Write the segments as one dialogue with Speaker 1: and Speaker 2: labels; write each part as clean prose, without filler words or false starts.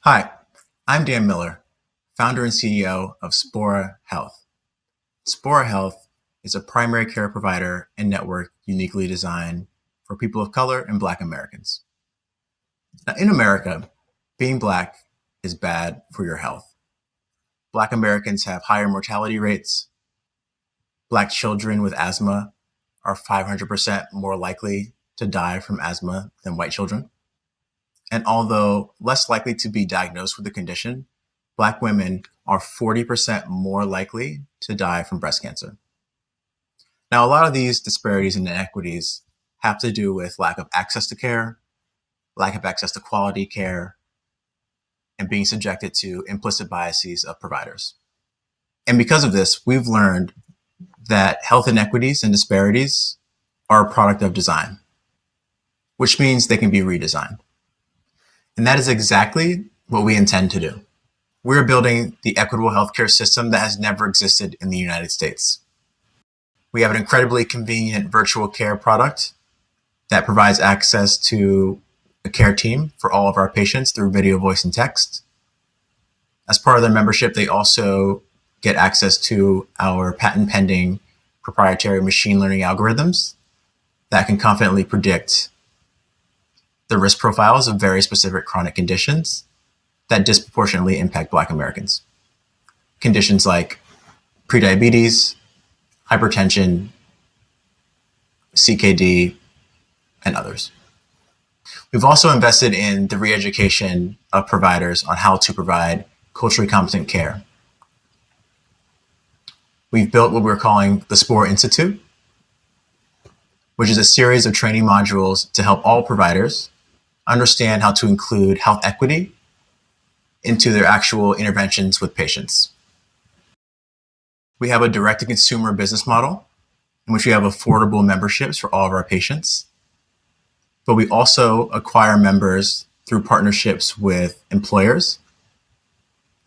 Speaker 1: Hi, I'm Dan Miller, founder and CEO of Spora Health. Spora Health is a primary care provider and network uniquely designed for people of color and Black Americans. Now, in America, being Black is bad for your health. Black Americans have higher mortality rates. Black children with asthma are 500% more likely to die from asthma than white children. And although less likely to be diagnosed with the condition, Black women are 40% more likely to die from breast cancer. Now, a lot of these disparities and inequities have to do with lack of access to care, lack of access to quality care, and being subjected to implicit biases of providers. And because of this, we've learned that health inequities and disparities are a product of design, which means they can be redesigned. And that is exactly what we intend to do. We're building the equitable healthcare system that has never existed in the United States. We have an incredibly convenient virtual care product that provides access to a care team for all of our patients through video, voice, and text. As part of their membership, they also get access to our patent pending proprietary machine learning algorithms that can confidently predict the risk profiles of very specific chronic conditions that disproportionately impact Black Americans. Conditions like prediabetes, hypertension, CKD, and others. We've also invested in the re-education of providers on how to provide culturally competent care. We've built what we're calling the Spore Institute, which is a series of training modules to help all providers understand how to include health equity into their actual interventions with patients. We have a direct-to-consumer business model in which we have affordable memberships for all of our patients, but we also acquire members through partnerships with employers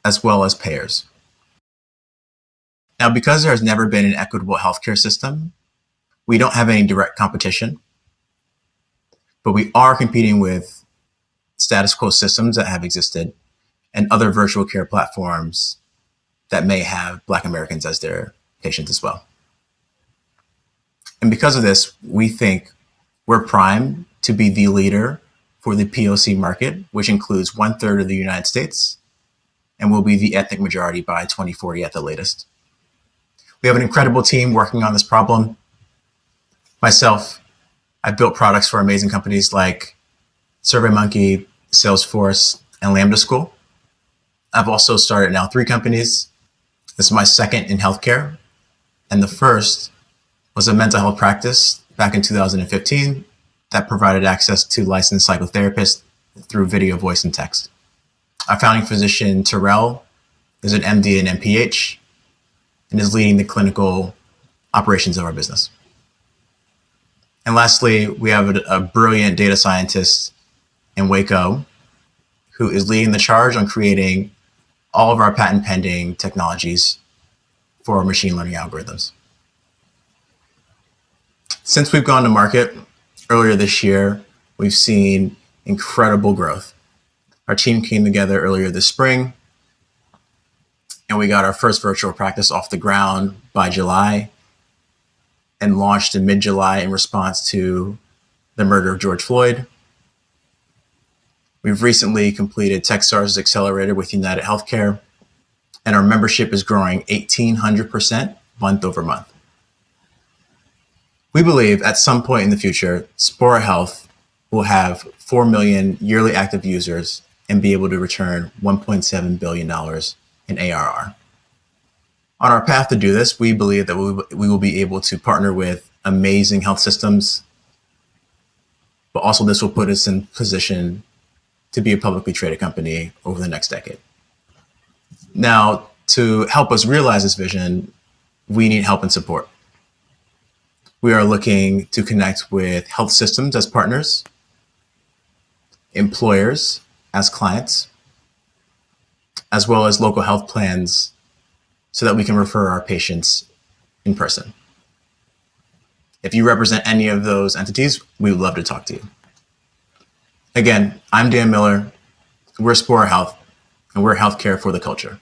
Speaker 1: as well as payers. Now, because there has never been an equitable healthcare system, we don't have any direct competition, but we are competing with status quo systems that have existed and other virtual care platforms that may have Black Americans as their patients as well. And because of this, we think we're primed to be the leader for the POC market, which includes 1/3 of the United States, and will be the ethnic majority by 2040 at the latest. We have an incredible team working on this problem. Myself, I've built products for amazing companies like SurveyMonkey, Salesforce, and Lambda School. I've also started now 3 companies. This is my second in healthcare, and the first was a mental health practice back in 2015 that provided access to licensed psychotherapists through video, voice, and text. Our founding physician, Terrell, is an MD and MPH and is leading the clinical operations of our business. And lastly, we have a brilliant data scientist in Waco who is leading the charge on creating all of our patent pending technologies for machine learning algorithms. Since we've gone to market earlier this year, we've seen incredible growth. Our team came together earlier this spring, and we got our first virtual practice off the ground by July and launched in mid-July in response to the murder of George Floyd. We've recently completed Techstars Accelerator with United Healthcare, and our membership is growing 1,800% month over month. We believe at some point in the future, Spora Health will have 4 million yearly active users and be able to return $1.7 billion in ARR. On our path to do this, we believe that we will be able to partner with amazing health systems, but also this will put us in position to be a publicly traded company over the next decade. Now, to help us realize this vision, we need help and support. We are looking to connect with health systems as partners, employers as clients, as well as local health plans so that we can refer our patients in person. If you represent any of those entities, we would love to talk to you. Again, I'm Dan Miller. We're Spora Health. and we're healthcare for the culture.